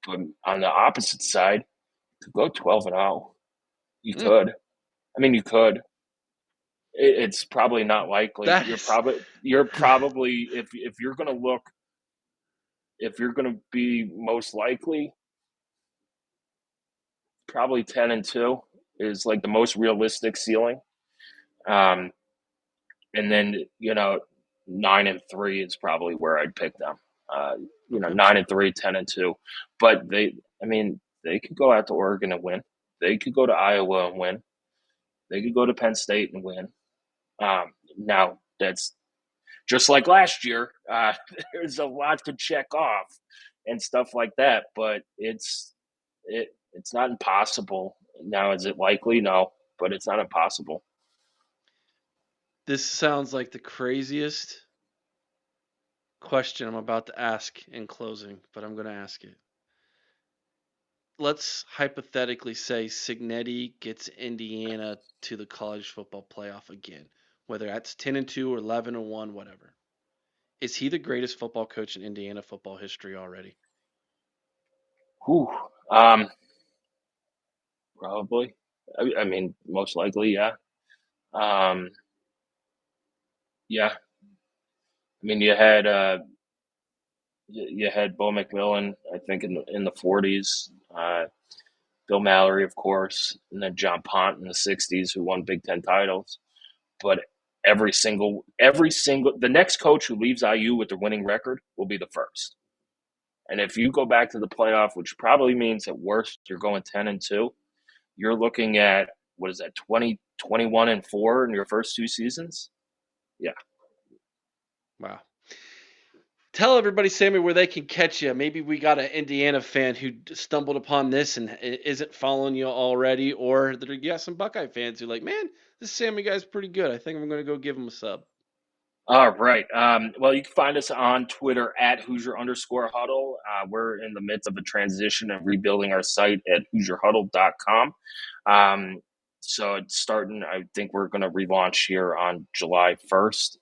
S3: but on the opposite side, you could go 12-0. You
S1: Mm,
S3: could. I mean, you could. It's probably not likely.
S1: that is
S3: You're probably if you're gonna look, if you're gonna be most likely, probably 10-2 is like the most realistic ceiling. Um, and then 9-3 is probably where I'd pick them.
S1: okay.
S3: 9-3, 10-2, but I mean, they could go out to Oregon and win. They could go to Iowa and win. They could go to Penn State and win. Now that's just like last year. There's a lot to check off and stuff like that, but it's not impossible. Now, is it likely? No, but it's not impossible.
S1: This sounds like the craziest question I'm about to ask in closing, but I'm going to ask it. Let's hypothetically say Signetti gets Indiana to the college football playoff again, whether that's 10-2 or 11-1, whatever. Is he the greatest football coach in Indiana football history already?
S3: Whew. Probably. I mean, most likely, yeah. Um, yeah. I mean, you had Bo McMillan, I think in the 40s. Bill Mallory, of course, and then John Pont in the 60s, who won Big Ten titles. But the next coach who leaves IU with their winning record will be the first. And if you go back to the playoff, which probably means at worst you're going 10-2, you're looking at, what is that, 21-4 in your first two seasons? Yeah.
S1: Wow. Tell everybody, Sammy, where they can catch you. Maybe we got an Indiana fan who stumbled upon this and isn't following you already, or you got some Buckeye fans who are like, man, this Sammy guy's pretty good. I think I'm going to go give him a sub.
S3: All right. Well, you can find us on Twitter at Hoosier_Huddle. We're in the midst of a transition and rebuilding our site at HoosierHuddle.com. So it's starting, I think we're going to relaunch here on July 1st.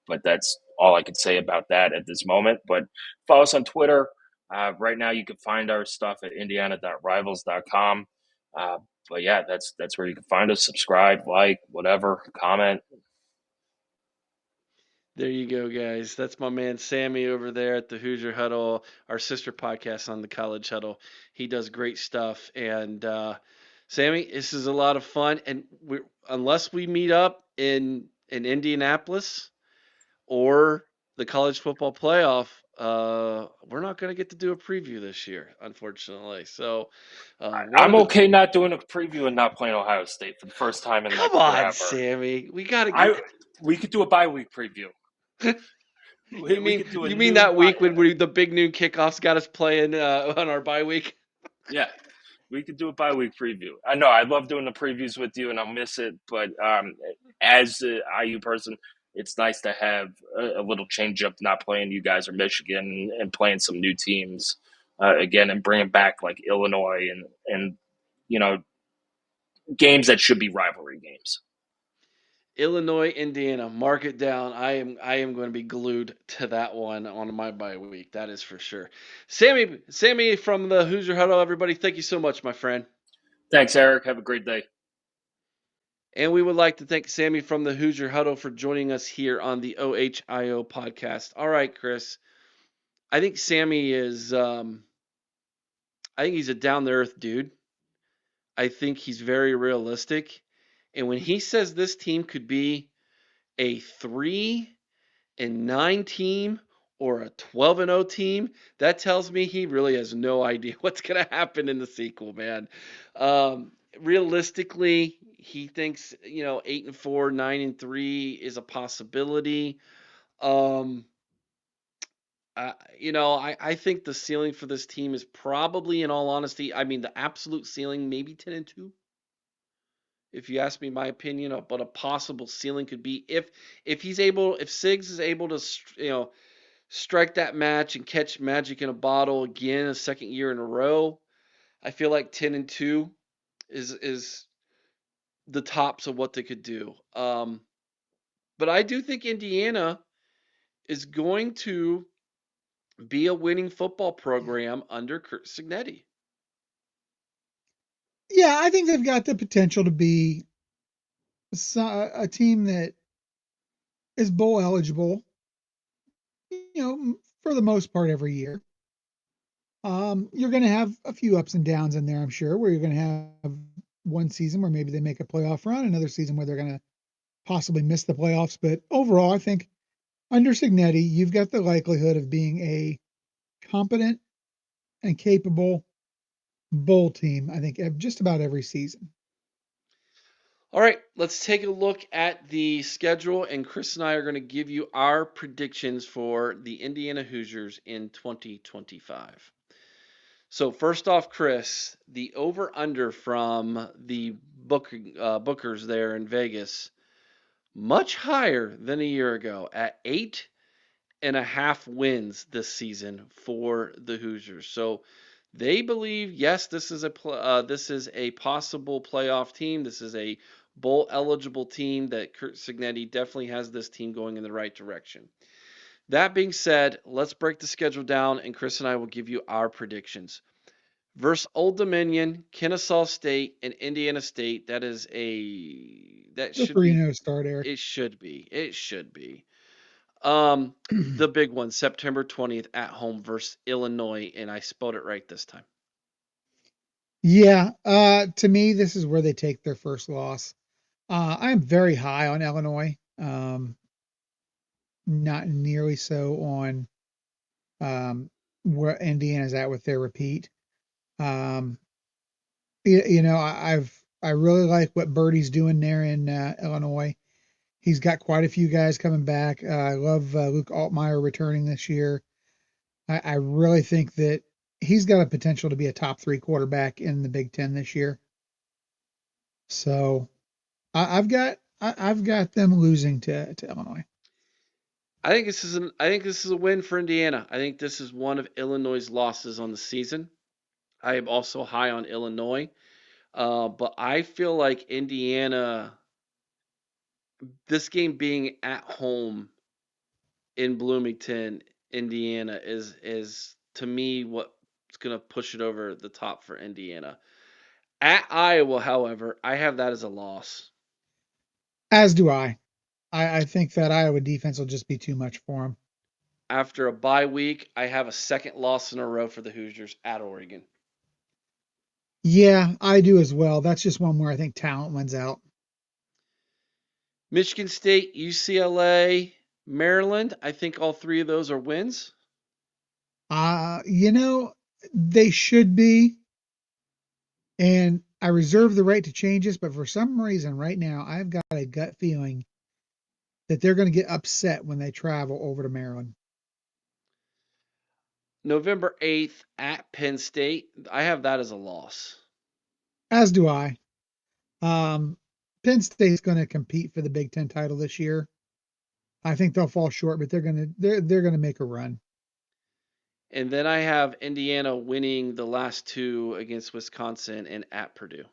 S3: But that's all I could say about that at this moment. But follow us on Twitter. Right now, you can find our stuff at indiana.rivals.com. But yeah, that's where you can find us. Subscribe, like, whatever, comment.
S1: There you go, guys. That's my man Sammy over there at the Hoosier Huddle, our sister podcast on the College Huddle. He does great stuff. And Sammy, this is a lot of fun. And unless we meet up in Indianapolis or the college football playoff, we're not going to get to do a preview this year, unfortunately. So
S3: I'm okay not doing a preview and not playing Ohio State for the first time in
S1: come
S3: like
S1: on,
S3: forever.
S1: Sammy. We got to get.
S3: We could do a bye-week preview.
S1: You mean that week when the big noon kickoffs got us playing on our bye week?
S3: Yeah, we could do a bye-week preview. I know I love doing the previews with you, and I'll miss it. But as an IU person, it's nice to have a little change up, not playing you guys or Michigan and playing some new teams again, and bringing back like Illinois and games that should be rivalry games.
S1: Illinois, Indiana, mark it down. I am going to be glued to that one on my bye week. That is for sure. Sammy from the Hoosier Huddle, everybody, thank you so much, my friend.
S3: Thanks, Eric. Have a great day.
S1: And we would like to thank Sammy from the Hoosier Huddle for joining us here on the OHIO podcast. All right, Chris. I think Sammy is I think he's a down to earth dude. I think he's very realistic. And when he says this team could be a 3-9 team or a 12-0 team, that tells me he really has no idea what's going to happen in the sequel, man. Realistically, he thinks 8-4, 9-3 is a possibility. Um, I think the ceiling for this team is probably, in all honesty, I mean, the absolute ceiling maybe 10-2. If you ask me my opinion, but a possible ceiling could be if Siggs is able to, strike that match and catch magic in a bottle again a second year in a row. I feel like 10-2 is the tops of what they could do. But I do think Indiana is going to be a winning football program under Kurt Signetti.
S2: Yeah, I think they've got the potential to be a team that is bowl eligible, for the most part every year. You're going to have a few ups and downs in there, I'm sure, where you're going to have one season where maybe they make a playoff run, another season where they're going to possibly miss the playoffs. But overall, I think under Signetti, you've got the likelihood of being a competent and capable bowl team, I think, just about every season.
S1: All right, let's take a look at the schedule, and Chris and I are going to give you our predictions for the Indiana Hoosiers in 2025. So first off, Chris, the over/under from the bookers there in Vegas, much higher than a year ago at 8.5 wins this season for the Hoosiers. So they believe, yes, this is a possible playoff team. This is a bowl eligible team that Kurt Signetti definitely has this team going in the right direction. That being said, let's break the schedule down, and Chris and I will give you our predictions. Versus Old Dominion, Kennesaw State, and Indiana State. That
S2: The
S1: should be.
S2: 3-0 start, Eric.
S1: It should be. It should be. The big one, September 20th at home versus Illinois, and I spelled it right this time.
S2: Yeah, to me, this is where they take their first loss. I am very high on Illinois. Not nearly so on where Indiana's at with their repeat. Um, I really like what Birdie's doing there in Illinois. He's got quite a few guys coming back. I love Luke Altmaier returning this year. I really think that he's got a potential to be a top 3 quarterback in the Big Ten this year. So I've got them losing to Illinois.
S1: I think this is a win for Indiana. I think this is one of Illinois' losses on the season. I am also high on Illinois, but I feel like Indiana, this game being at home in Bloomington, Indiana, is to me what's going to push it over the top for Indiana. At Iowa, however, I have that as a loss.
S2: As do I. I think that Iowa defense will just be too much for them.
S1: After a bye week, I have a second loss in a row for the Hoosiers at Oregon.
S2: Yeah, I do as well. That's just one where I think talent wins out.
S1: Michigan State, UCLA, Maryland, I think all three of those are wins.
S2: You know, they should be. And I reserve the right to change this, but for some reason right now, I've got a gut feeling that they're going to get upset when they travel over to Maryland.
S1: November 8th at Penn State, I have that as a loss.
S2: As do I. Penn State's going to compete for the Big Ten title this year. I think they'll fall short, but they're going to make a run.
S1: And then I have Indiana winning the last two against Wisconsin and at Purdue.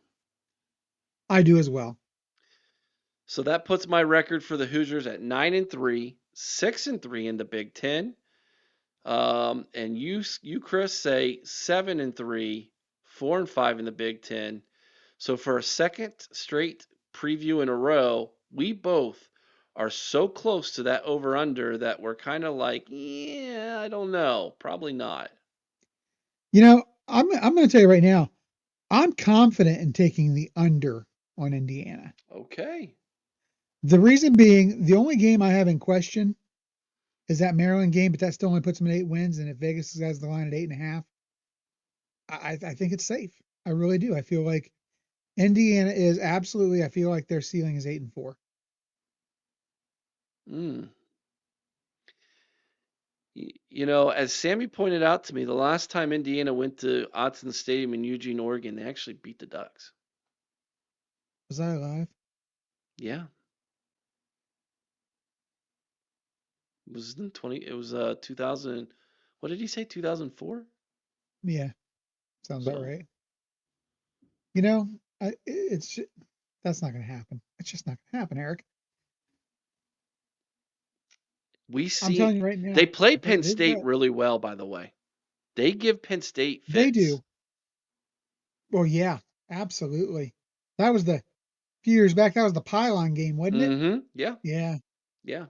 S2: I do as well.
S1: So that puts my record for the Hoosiers at 9-3, 6-3 in the Big Ten. And you, Chris, say 7-3, 4-5 in the Big Ten. So for a second straight preview in a row, we both are so close to that over/under that we're kind of like, yeah, I don't know, probably not.
S2: I'm going to tell you right now, I'm confident in taking the under on Indiana.
S1: Okay.
S2: The reason being, the only game I have in question is that Maryland game, but that still only puts them at 8 wins. And if Vegas has the line at 8.5, I think it's safe. I really do. I feel like Indiana is absolutely. I feel like their ceiling is 8-4.
S1: Mm. You know, as Sammy pointed out to me, the last time Indiana went to Autzen Stadium in Eugene, Oregon, they actually beat the Ducks.
S2: Was I alive?
S1: Yeah. It was in 2000. What did he say? 2004?
S2: Yeah, sounds about
S1: So
S2: right. You know, it's that's not going to happen. It's just not going to happen, Eric.
S1: we
S2: I'm
S1: see
S2: telling you right
S1: they
S2: now.
S1: play
S2: If it
S1: Penn
S2: was his
S1: State
S2: bet,
S1: really well, by the way. They give Penn State
S2: they
S1: fits.
S2: do. Well, yeah, absolutely. That was the few years back. That was the pylon game, wasn't it?
S1: Mm-hmm. Yeah.
S2: Yeah.
S1: Yeah.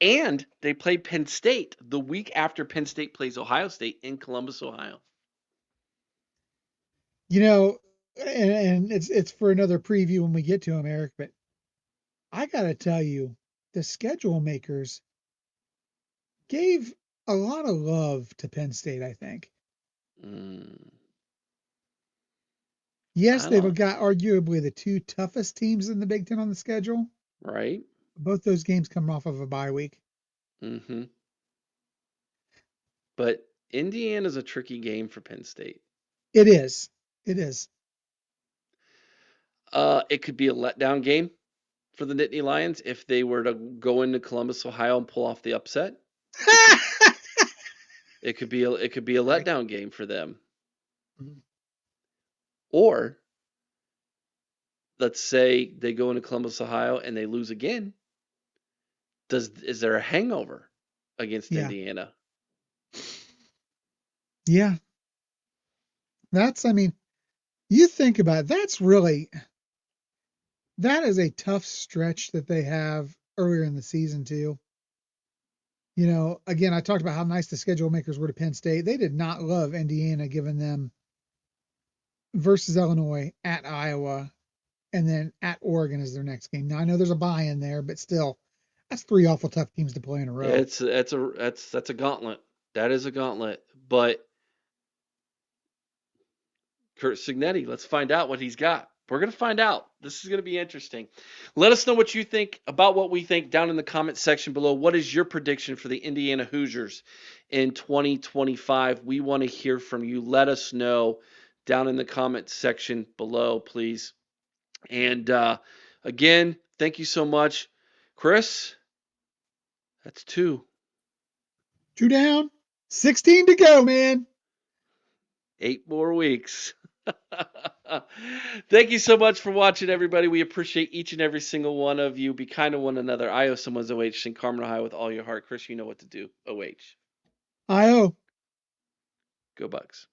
S1: And they play Penn State the week after Penn State plays Ohio State in Columbus, Ohio.
S2: You know, and it's for another preview when we get to them, Eric. But I gotta tell you, the schedule makers gave a lot of love to Penn State. I think.
S1: Mm,
S2: Yes,
S1: I don't.
S2: they've got arguably the two toughest teams in the Big Ten on the schedule.
S1: Right?
S2: Both those games come off of a bye week.
S1: Mm-hmm. But Indiana's a tricky game for Penn State.
S2: It is. It is.
S1: It could be a letdown game for the Nittany Lions if they were to go into Columbus, Ohio, and pull off the upset. It could it could be a
S2: Sorry.
S1: letdown game for them.
S2: Mhm.
S1: Or let's say they go into Columbus, Ohio, and they lose again. Is there a hangover against
S2: Yeah.
S1: Indiana?
S2: Yeah. I mean, you think about it, that is a tough stretch that they have earlier in the season too. You know, again, I talked about how nice the schedule makers were to Penn State. They did not love Indiana giving them versus Illinois at Iowa and then at Oregon as their next game. Now I know there's a bye in there, but still, that's three awful tough teams to play in a row.
S1: That's a gauntlet. That is a gauntlet. But Kurt Signetti, let's find out what he's got. We're going to find out. This is going to be interesting. Let us know what you think about what we think down in the comment section below. What is your prediction for the Indiana Hoosiers in 2025? We want to hear from you. Let us know down in the comment section below, please. And again, thank you so much. Chris, that's 2.
S2: 2 down, 16 to go, man.
S1: 8 more weeks. Thank you so much for watching, everybody. We appreciate each and every single one of you. Be kind to one another. I owe someone's OH. Sing Carmen, Ohio with all your heart. Chris, you know what to do. OH.
S2: IO.
S1: Go Bucks.